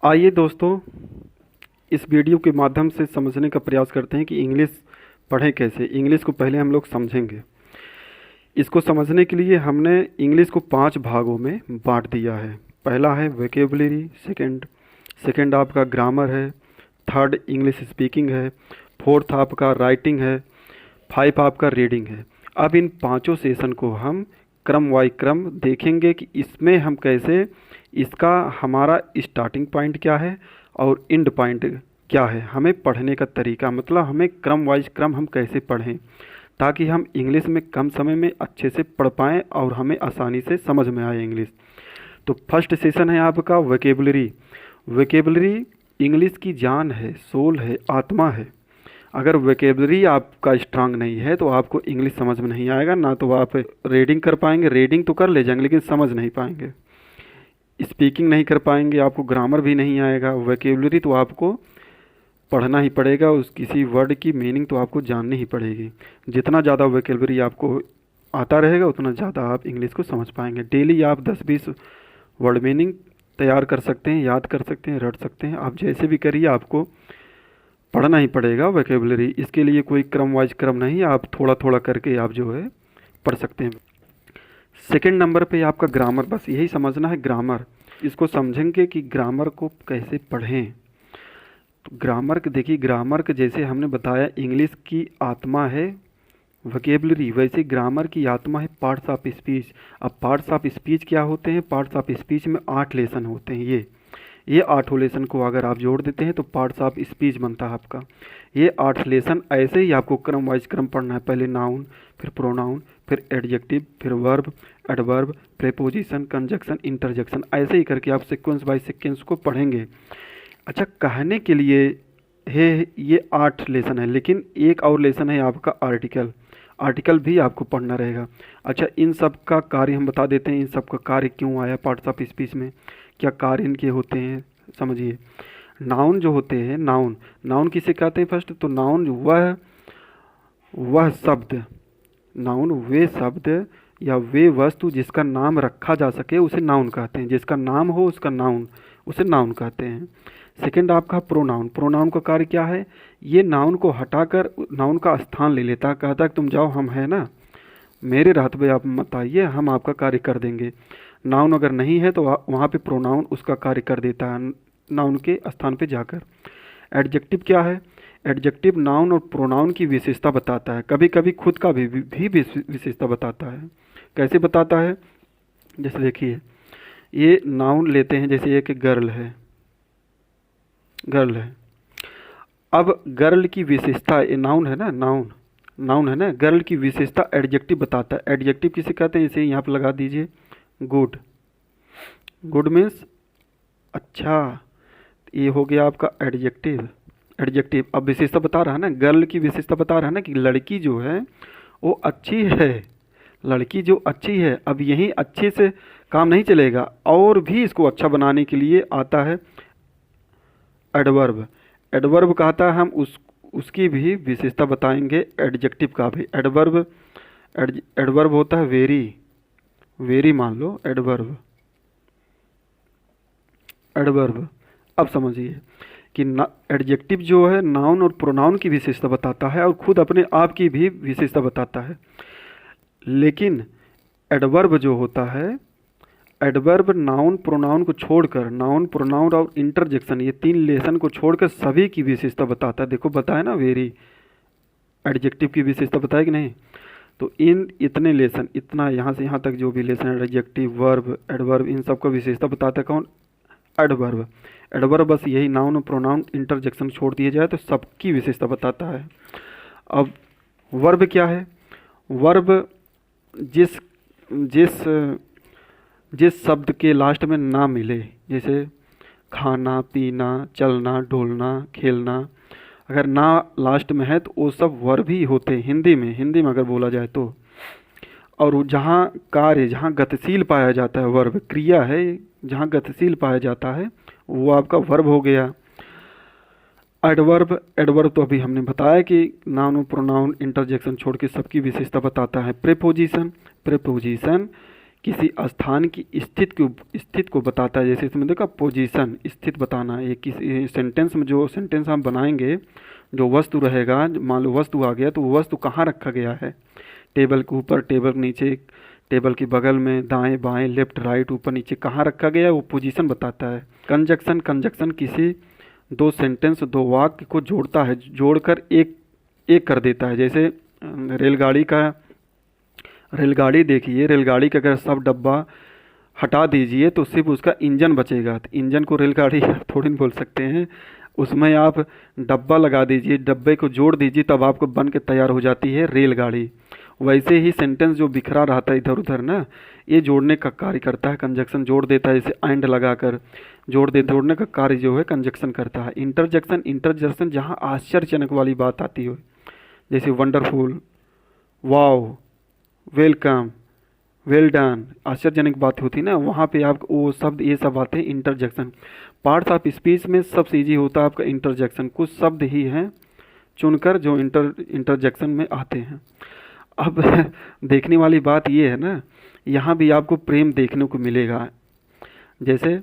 आइए दोस्तों, इस वीडियो के माध्यम से समझने का प्रयास करते हैं कि इंग्लिश पढ़ें कैसे। इंग्लिश को पहले हम लोग समझेंगे। इसको समझने के लिए हमने इंग्लिश को 5 भागों में बांट दिया है। पहला है वोकैबुलरी, सेकंड आपका ग्रामर है, थर्ड इंग्लिश स्पीकिंग है, फोर्थ आपका राइटिंग है, 5 आपका रीडिंग है। अब इन पांचों सेशन को हम क्रम वाई क्रम देखेंगे कि इसमें हम कैसे, इसका हमारा स्टार्टिंग पॉइंट क्या है और एंड पॉइंट क्या है, हमें पढ़ने का तरीका, मतलब हमें क्रम वाइज क्रम हम कैसे पढ़ें ताकि हम इंग्लिश में कम समय में अच्छे से पढ़ पाएँ और हमें आसानी से समझ में आए इंग्लिश। तो फर्स्ट सेशन है आपका वोकैबुलरी। वोकैबुलरी इंग्लिश की जान है, सोल है, आत्मा है। अगर वोकैबुलरी आपका स्ट्रांग नहीं है तो आपको इंग्लिश समझ में नहीं आएगा, ना तो आप रीडिंग कर पाएंगे, रीडिंग तो कर ले जाएंगे लेकिन समझ नहीं पाएंगे, स्पीकिंग नहीं कर पाएंगे, आपको ग्रामर भी नहीं आएगा। वोकैबुलरी तो आपको पढ़ना ही पड़ेगा, उस किसी वर्ड की मीनिंग तो आपको जाननी ही पड़ेगी। जितना ज़्यादा वोकैबुलरी आपको आता रहेगा उतना ज़्यादा आप इंग्लिश को समझ पाएंगे। डेली आप 10-20 वर्ड मीनिंग तैयार कर सकते हैं, याद कर सकते हैं, रट सकते हैं। आप जैसे भी करिए, आपको पढ़ना ही पड़ेगा वोकैबुलरी। इसके लिए कोई क्रम वाइज क्रम नहीं, आप थोड़ा थोड़ा करके आप जो है पढ़ सकते हैं। सेकंड नंबर पे आपका ग्रामर, बस यही समझना है ग्रामर। इसको समझेंगे कि ग्रामर को कैसे पढ़ें। तो ग्रामर के देखिए, ग्रामर के जैसे हमने बताया इंग्लिश की आत्मा है वोकैबुलरी, वैसे ग्रामर की आत्मा है पार्ट्स ऑफ स्पीच। अब पार्ट्स ऑफ स्पीच क्या होते हैं? पार्ट्स ऑफ स्पीच में 8 लेसन होते हैं। ये 8 लेसन को अगर आप जोड़ देते हैं तो पार्ट्स ऑफ स्पीच बनता है आपका। ये 8 लेसन ऐसे ही आपको क्रम वाइज क्रम पढ़ना है। पहले नाउन, फिर प्रोनाउन, फिर एडजेक्टिव, फिर verb, adverb, preposition, conjunction, interjection, ऐसे ही करके आप सीक्वेंस बाय सीक्वेंस को पढ़ेंगे। अच्छा, कहने के लिए है ये 8 लेसन है, लेकिन एक और लेसन है आपका आर्टिकल। आर्टिकल भी आपको पढ़ना रहेगा। अच्छा, इन सब का कार्य हम बता देते हैं, इन सब का कार्य क्यों आया पार्ट्स ऑफ स्पीच में, क्या कार्य इनके होते हैं, समझिए। नाउन जो होते हैं, नाउन नाउन किसे कहते हैं? फर्स्ट तो नाउन वह शब्द, नाउन वे शब्द या वे वस्तु जिसका नाम रखा जा सके उसे नाउन कहते हैं। जिसका नाम हो उसका नाउन, उसे नाउन कहते हैं। सेकंड आपका प्रोनाउन। प्रोनाउन का कार्य क्या है? ये नाउन को हटाकर नाउन का स्थान ले लेता है, कहता है कि तुम जाओ, हम है ना, मेरे राहत पे आप मत आइए, हम आपका कार्य कर देंगे। नाउन अगर नहीं है तो वहाँ पे प्रोनाउन उसका कार्य कर देता है नाउन के स्थान पे जाकर। एडजेक्टिव क्या है? एडजेक्टिव नाउन और प्रोनाउन की विशेषता बताता है, कभी कभी खुद का भी विशेषता बताता है। कैसे बताता है? जैसे देखिए, ये नाउन लेते हैं, जैसे एक गर्ल है, गर्ल है। अब गर्ल की विशेषता, ये नाउन है ना, नाउन है ना, गर्ल की विशेषता एडजेक्टिव बताता है। एडजेक्टिव किसे कहते हैं? इसे यहाँ पर लगा दीजिए, गुड। गुड मीन्स अच्छा, ये हो गया आपका एडजेक्टिव। एडजेक्टिव अब विशेषता बता रहा है ना, गर्ल की विशेषता बता रहा है ना कि लड़की जो है वो अच्छी है, लड़की जो अच्छी है। अब यही अच्छे से काम नहीं चलेगा, और भी इसको अच्छा बनाने के लिए आता है एडवर्ब। एडवर्ब कहता है हम उसकी भी विशेषता बताएंगे, एडजेक्टिव का भी। एडवर्ब होता है वेरी, वेरी मान लो एडवर्ब। अब समझिए कि एडजेक्टिव जो है नाउन और प्रोनाउन की विशेषता बताता है और खुद अपने आप की भी विशेषता बताता है। लेकिन एडवर्ब जो होता है, एडवर्ब नाउन प्रोनाउन को छोड़कर, नाउन प्रोनाउन और इंटरजेक्शन, ये 3 लेसन को छोड़कर सभी की विशेषता बताता है। देखो बताया ना, वेरी एडजेक्टिव की विशेषता बताया कि नहीं? तो इन इतने लेसन, इतना यहाँ से यहाँ तक जो भी लेसन, एडजेक्टिव, वर्ब, एडवर्ब, इन सब का विशेषता बताता है कौन? एडवर्ब। एडवर्ब बस यही नाउन प्रोनाउन इंटरजेक्शन छोड़ दिया जाए तो सबकी विशेषता बताता है। अब वर्ब क्या है? वर्ब जिस जिस जिस शब्द के लास्ट में ना मिले, जैसे खाना, पीना, चलना, ढोलना, खेलना, अगर ना लास्ट में है तो वो सब वर्ब ही होते हैं हिंदी में अगर बोला जाए तो। और जहाँ कार्य, जहाँ गतिशील पाया जाता है, वर्ब क्रिया है, जहाँ गतिशील पाया जाता है वो आपका वर्ब हो गया। एडवर्ब तो अभी हमने बताया कि नाउन प्रोनाउन इंटरजेक्शन छोड़ के सबकी विशेषता बताता है। प्रीपोजिशन किसी स्थान की स्थिति को बताता है। जैसे इसमें देखो पोजीशन, स्थिति बताना। ये किसी सेंटेंस में जो सेंटेंस हम बनाएंगे, जो वस्तु रहेगा, मान लो वस्तु आ गया तो वो वस्तु कहाँ रखा गया है, टेबल के ऊपर, टेबल के नीचे, टेबल के बगल में, दाएं बाएं, लेफ्ट राइट, ऊपर नीचे, कहाँ रखा गया है वो पोजीशन बताता है। कंजक्शन, कंजक्शन किसी दो सेंटेंस, दो वाक्य को जोड़ता है, जोड़कर एक एक कर देता है। जैसे रेलगाड़ी देखिए, रेलगाड़ी का अगर सब डब्बा हटा दीजिए तो सिर्फ उसका इंजन बचेगा, तो इंजन को रेलगाड़ी थोड़ी नहीं बोल सकते हैं। उसमें आप डब्बा लगा दीजिए, डब्बे को जोड़ दीजिए, तब आपको बन के तैयार हो जाती है रेलगाड़ी। वैसे ही सेंटेंस जो बिखरा रहता है इधर उधर ना, ये जोड़ने का कार्य करता है, कंजक्शन जोड़ देता है। जैसे एंड लगाकर जोड़ने का कार्य जो है कंजक्शन करता है। इंटरजेक्शन, इंटरजेक्शन जहाँ आश्चर्यजनक वाली बात आती हो, जैसे wonderful, wow, welcome, well done, आश्चर्यजनक बात होती है ना, वहाँ पे आप वो शब्द, ये सब आते हैं इंटरजेक्शन। पार्ट्स ऑफ स्पीच में सबसे ईजी होता है आपका इंटरजेक्शन। कुछ शब्द ही हैं चुनकर जो इंटरजेक्शन में आते हैं। अब देखने वाली बात ये है ना, यहाँ भी आपको प्रेम देखने को मिलेगा। जैसे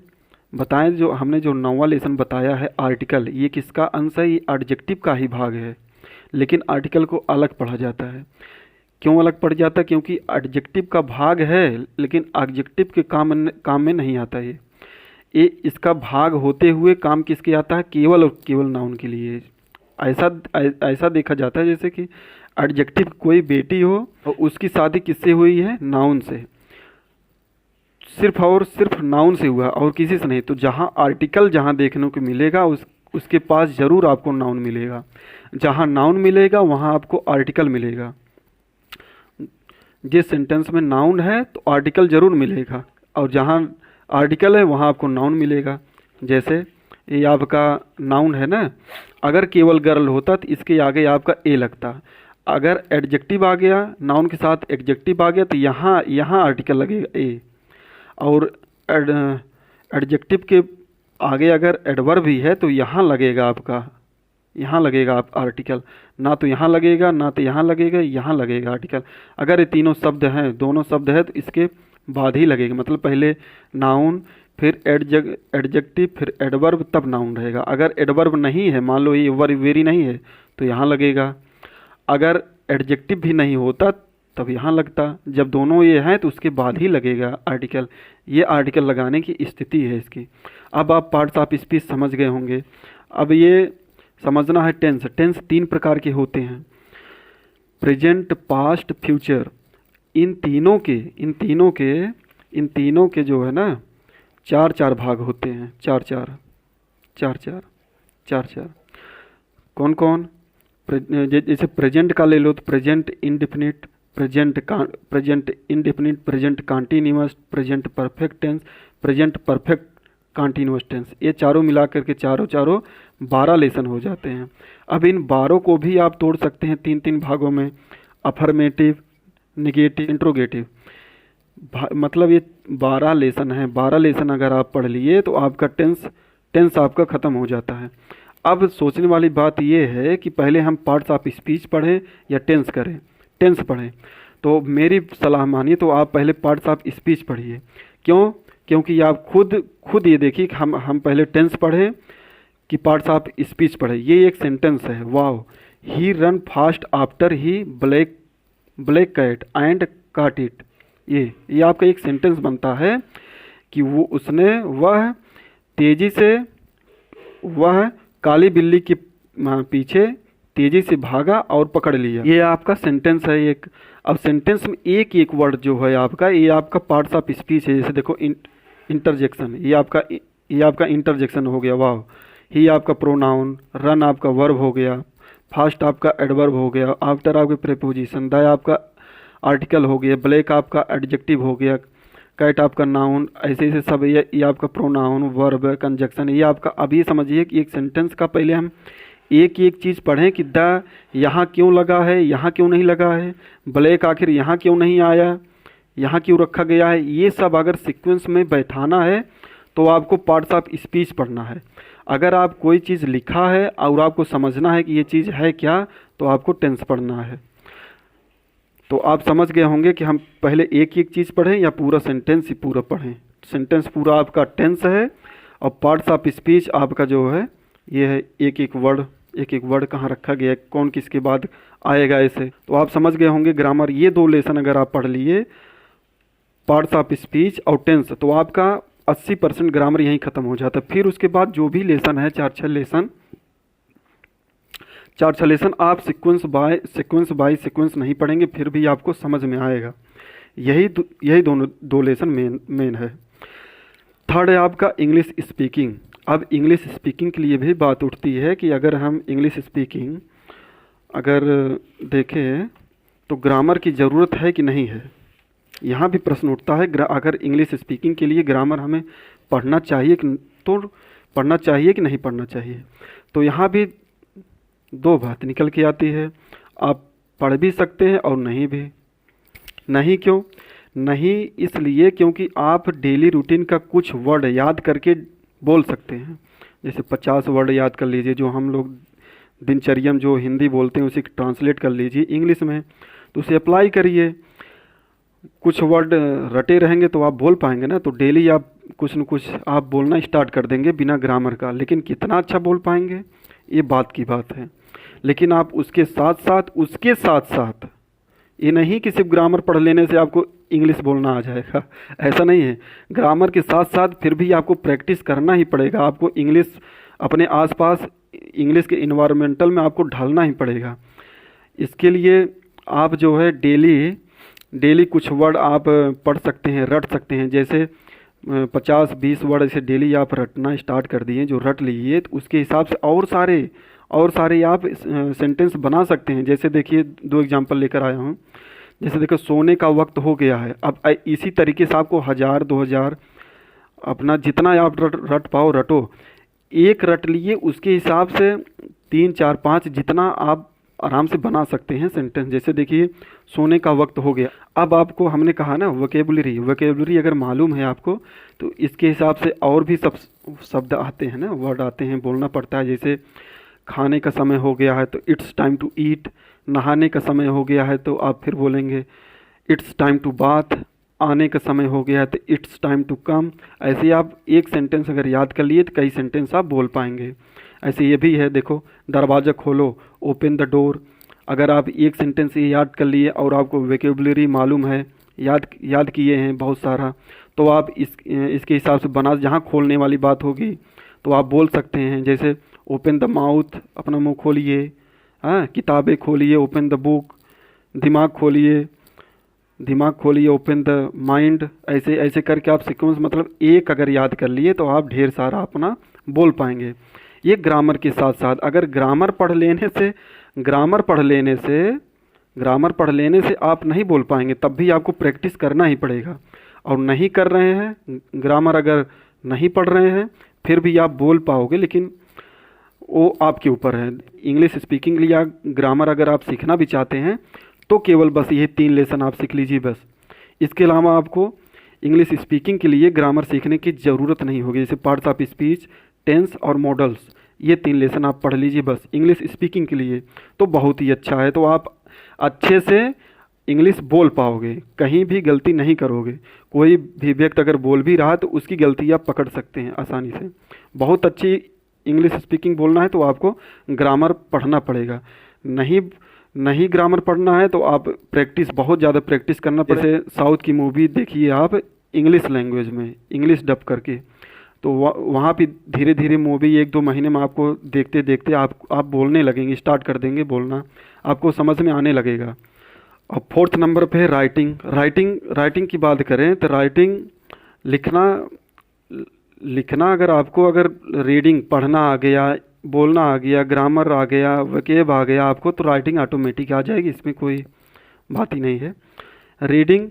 बताएं, जो हमने जो 9वां लेसन बताया है आर्टिकल, ये किसका अंश है, ये एडजेक्टिव का ही भाग है, लेकिन आर्टिकल को अलग पढ़ा जाता है। क्यों अलग पड़ जाता है? क्योंकि एडजेक्टिव का भाग है, लेकिन एडजेक्टिव के काम में नहीं आता ये इसका भाग होते हुए काम किसके आता है? केवल और केवल नाउन के लिए। ऐसा देखा जाता है जैसे कि एडजेक्टिव, कोई बेटी हो और उसकी शादी किससे हुई है? नाउन से, सिर्फ और सिर्फ नाउन से हुआ और किसी से नहीं। तो जहाँ आर्टिकल जहाँ देखने को मिलेगा उसके पास जरूर आपको नाउन मिलेगा। जहाँ नाउन मिलेगा वहाँ आपको आर्टिकल मिलेगा। जिस सेंटेंस में नाउन है तो आर्टिकल जरूर मिलेगा, और जहाँ आर्टिकल है वहाँ आपको नाउन मिलेगा। जैसे ये आपका नाउन है ना, अगर केवल गर्ल होता तो इसके आगे आपका ए लगता। अगर एडजेक्टिव आ गया, नाउन के साथ एडजेक्टिव आ गया, तो यहाँ आर्टिकल लगेगा ए। और एडजेक्टिव के आगे अगर एडवर्ब भी है तो यहाँ लगेगा आप आर्टिकल। ना तो यहाँ लगेगा, ना तो यहाँ लगेगा, यहाँ लगेगा आर्टिकल। अगर ये तीनों शब्द हैं, दोनों शब्द है, तो इसके बाद ही लगेगा। मतलब पहले नाउन, फिर एडजेक्टिव, फिर एडवर्ब, तब नाउन रहेगा। अगर एडवर्ब नहीं है, मान लो ये वेरी नहीं है, तो यहाँ लगेगा। अगर एडजेक्टिव भी नहीं होता तब यहाँ लगता। जब दोनों ये हैं तो उसके बाद ही लगेगा आर्टिकल। ये आर्टिकल लगाने की स्थिति है इसकी। अब आप पार्ट्स ऑफ स्पीच समझ गए होंगे। अब ये समझना है टेंस। टेंस 3 प्रकार के होते हैं, प्रेजेंट, पास्ट, फ्यूचर। इन तीनों के जो है ना 4 भाग होते हैं। 4 कौन कौन? जैसे प्रेजेंट का ले लो तो present indefinite, present indefinite, present continuous, present perfect tense, present perfect continuous tense. ये चारों मिला करके चारों 12 लेसन हो जाते हैं। अब इन 12 को भी आप तोड़ सकते हैं 3 भागों में, अफर्मेटिव, निगेटिव, इंट्रोगेटिव। मतलब ये 12 लेसन है। 12 लेसन अगर आप पढ़ लिए तो आपका टेंस आपका ख़त्म हो जाता है। अब सोचने वाली बात ये है कि पहले हम पार्ट्स ऑफ स्पीच पढ़ें या टेंस पढ़ें। तो मेरी सलाह मानिए तो आप पहले पार्ट्स ऑफ स्पीच पढ़िए। क्यों? क्योंकि आप खुद ये देखिए कि हम पहले टेंस पढ़ें कि पार्ट्स ऑफ स्पीच पढ़े। ये एक सेंटेंस है, wow, he run fast after he black cat and caught it. ये आपका एक सेंटेंस बनता है कि वह तेजी से काली बिल्ली के पीछे तेजी से भागा और पकड़ लिया। ये आपका सेंटेंस है एक। अब सेंटेंस में एक वर्ड जो है आपका, ये आपका पार्ट्स ऑफ स्पीच है। जैसे देखो इंटरजेक्शन, ये आपका इंटरजेक्शन हो गया, वाह। ही आपका प्रोनाउन, रन आपका वर्ब हो गया, फास्ट आपका एडवर्ब हो गया, आफ्टर आपके प्रीपोजिशन, द आपका आर्टिकल हो गया, ब्लैक आपका एडजेक्टिव हो गया, कैट आपका नाउन। ऐसे सब ये आपका प्रोनाउन, वर्ब, कंजक्शन। ये आपका अभी समझिए कि एक सेंटेंस का पहले हम एक चीज़ पढ़ें कि द यहाँ क्यों लगा है, यहाँ क्यों नहीं लगा है, ब्लैक आखिर यहाँ क्यों नहीं आया, यहाँ क्यों रखा गया है। ये सब अगर सीक्वेंस में बैठाना है तो आपको पार्ट्स ऑफ स्पीच पढ़ना है। अगर आप कोई चीज़ लिखा है और आपको समझना है कि ये चीज़ है क्या, तो आपको टेंस पढ़ना है। तो आप समझ गए होंगे कि हम पहले एक एक चीज़ पढ़ें या पूरा सेंटेंस ही पूरा पढ़ें। सेंटेंस पूरा आपका टेंस है और पार्ट्स ऑफ स्पीच आपका जो है ये है एक एक वर्ड कहाँ रखा गया है, कौन किसके बाद आएगा, ऐसे। तो आप समझ गए होंगे ग्रामर। ये 2 लेसन अगर आप पढ़ लिए, पार्ट्स ऑफ स्पीच और टेंस, तो आपका 80% ग्रामर यहीं ख़त्म हो जाता है। फिर उसके बाद जो भी लेसन है 4-6 लेसन आप सीक्वेंस बाय सीक्वेंस नहीं पढ़ेंगे फिर भी आपको समझ में आएगा। यही दोनों 2 लेसन मेन है। थर्ड है आपका इंग्लिश स्पीकिंग। अब इंग्लिश स्पीकिंग के लिए भी बात उठती है कि अगर हम इंग्लिश स्पीकिंग अगर देखें तो ग्रामर की ज़रूरत है कि नहीं है। यहाँ भी प्रश्न उठता है, अगर इंग्लिश स्पीकिंग के लिए ग्रामर हमें पढ़ना चाहिए कि नहीं पढ़ना चाहिए। तो यहाँ भी 2 बात निकल के आती है, आप पढ़ भी सकते हैं और नहीं भी। नहीं क्यों? नहीं इसलिए क्योंकि आप डेली रूटीन का कुछ वर्ड याद करके बोल सकते हैं। जैसे 50 वर्ड याद कर लीजिए, जो हम लोग दिनचर्या में जो हिंदी बोलते हैं उसे ट्रांसलेट कर लीजिए इंग्लिश में, तो उसे अप्लाई करिए। कुछ वर्ड रटे रहेंगे तो आप बोल पाएंगे ना। तो डेली आप कुछ न कुछ आप बोलना स्टार्ट कर देंगे बिना ग्रामर का, लेकिन कितना अच्छा बोल पाएंगे ये बात की बात है। लेकिन आप उसके साथ साथ ये नहीं कि सिर्फ ग्रामर पढ़ लेने से आपको इंग्लिश बोलना आ जाएगा, ऐसा नहीं है। ग्रामर के साथ साथ फिर भी आपको प्रैक्टिस करना ही पड़ेगा। आपको इंग्लिश अपने आसपास इंग्लिश के इन्वायरमेंटल में आपको ढालना ही पड़ेगा। इसके लिए आप जो है डेली कुछ वर्ड आप पढ़ सकते हैं, रट सकते हैं। जैसे 50-20 वर्ड ऐसे डेली आप रटना स्टार्ट कर दिए, जो रट लिए तो उसके हिसाब से और सारे आप सेंटेंस बना सकते हैं। जैसे देखिए 2 एग्जांपल लेकर आया हूँ। जैसे देखो सोने का वक्त हो गया है। अब इसी तरीके से आपको 1000-2000 अपना जितना आप रट पाओ रटो। एक रट लिए उसके हिसाब से 3-4-5 जितना आप आराम से बना सकते हैं सेंटेंस। जैसे देखिए सोने का वक्त हो गया। अब आपको हमने कहा ना वोकेबुलरी अगर मालूम है आपको तो इसके हिसाब से और भी सब शब्द आते हैं ना, वर्ड आते हैं, बोलना पड़ता है। जैसे खाने का समय हो गया है तो इट्स टाइम टू ईट। नहाने का समय हो गया है तो आप फिर बोलेंगे इट्स टाइम टू बाथ। आने का समय हो गया है तो इट्स टाइम टू कम। ऐसे आप एक सेंटेंस अगर याद कर लिए तो कई सेंटेंस आप बोल पाएंगे। ऐसे ये भी है, देखो दरवाज़ा खोलो, ओपन द डोर। अगर आप एक सेंटेंस ये याद कर लिए और आपको वोकेबुलरी मालूम है, याद किए हैं बहुत सारा, तो आप इसके हिसाब से बना, जहाँ खोलने वाली बात होगी तो आप बोल सकते हैं। जैसे ओपन द माउथ, अपना मुंह खोलिए। हाँ, किताबें खोलिए, ओपन द बुक। दिमाग खोलिए, ओपन द माइंड। ऐसे करके आप सीक्वेंस मतलब एक अगर याद कर लिए तो आप ढेर सारा अपना बोल पाएंगे। ये ग्रामर के साथ साथ अगर ग्रामर पढ़ लेने से आप नहीं बोल पाएंगे, तब भी आपको प्रैक्टिस करना ही पड़ेगा। और नहीं कर रहे हैं ग्रामर, अगर नहीं पढ़ रहे हैं फिर भी आप बोल पाओगे, लेकिन वो आपके ऊपर है। इंग्लिश स्पीकिंग या ग्रामर अगर आप सीखना भी चाहते हैं तो केवल बस ये 3 लेसन आप सीख लीजिए बस। इसके अलावा आपको इंग्लिश स्पीकिंग के लिए ग्रामर सीखने की ज़रूरत नहीं होगी। जैसे पार्ट्स ऑफ स्पीच, टेंस और मॉडल्स, ये 3 लेसन आप पढ़ लीजिए बस इंग्लिश स्पीकिंग के लिए, तो बहुत ही अच्छा है। तो आप अच्छे से इंग्लिश बोल पाओगे, कहीं भी गलती नहीं करोगे। कोई भी व्यक्ति अगर बोल भी रहा है तो उसकी गलती आप पकड़ सकते हैं आसानी से। बहुत अच्छी इंग्लिश स्पीकिंग बोलना है तो आपको ग्रामर पढ़ना पड़ेगा। नहीं ग्रामर पढ़ना है तो आप बहुत ज़्यादा प्रैक्टिस करना पड़ेगा। जैसे साउथ की मूवी देखिए आप इंग्लिश लैंग्वेज में, इंग्लिश डब करके, तो वहाँ पे धीरे धीरे मूवी 1-2 महीने में आपको देखते देखते आप बोलने लगेंगे, स्टार्ट कर देंगे बोलना, आपको समझ में आने लगेगा। और 4th नंबर पे है राइटिंग की बात करें तो राइटिंग लिखना अगर रीडिंग पढ़ना आ गया, बोलना आ गया, ग्रामर आ गया, वोकैब आ गया आपको, तो राइटिंग ऑटोमेटिक आ जाएगी, इसमें कोई बात ही नहीं है। रीडिंग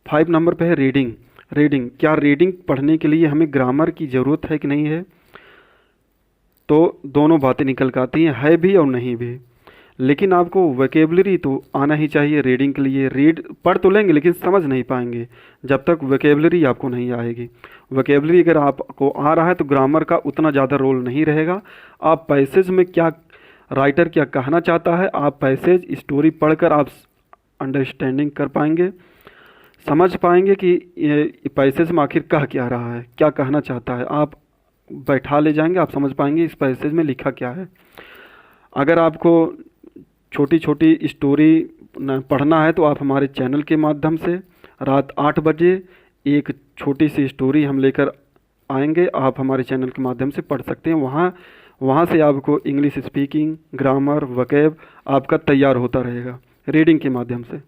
5 नंबर पे है रीडिंग। क्या रीडिंग पढ़ने के लिए हमें ग्रामर की ज़रूरत है कि नहीं है? तो दोनों बातें निकल कर आती हैं, है भी और नहीं भी। लेकिन आपको वोकैबुलरी तो आना ही चाहिए रीडिंग के लिए। पढ़ तो लेंगे लेकिन समझ नहीं पाएंगे जब तक वोकैबुलरी आपको नहीं आएगी। वोकैबुलरी अगर आपको आ रहा है तो ग्रामर का उतना ज़्यादा रोल नहीं रहेगा। आप पैसेज में क्या राइटर क्या कहना चाहता है, आप पैसेज स्टोरी पढ़कर अंडरस्टैंडिंग कर पाएंगे, समझ पाएंगे कि ये पैसेज में आखिर कह क्या रहा है, क्या कहना चाहता है। आप बैठा ले जाएंगे, आप समझ पाएंगे इस पैसेज में लिखा क्या है। अगर आपको छोटी छोटी स्टोरी पढ़ना है तो आप हमारे चैनल के माध्यम से रात 8 बजे एक छोटी सी स्टोरी हम लेकर आएंगे, आप हमारे चैनल के माध्यम से पढ़ सकते हैं। वहाँ से आपको इंग्लिश स्पीकिंग, ग्रामर, वोकैब आपका तैयार होता रहेगा रीडिंग के माध्यम से।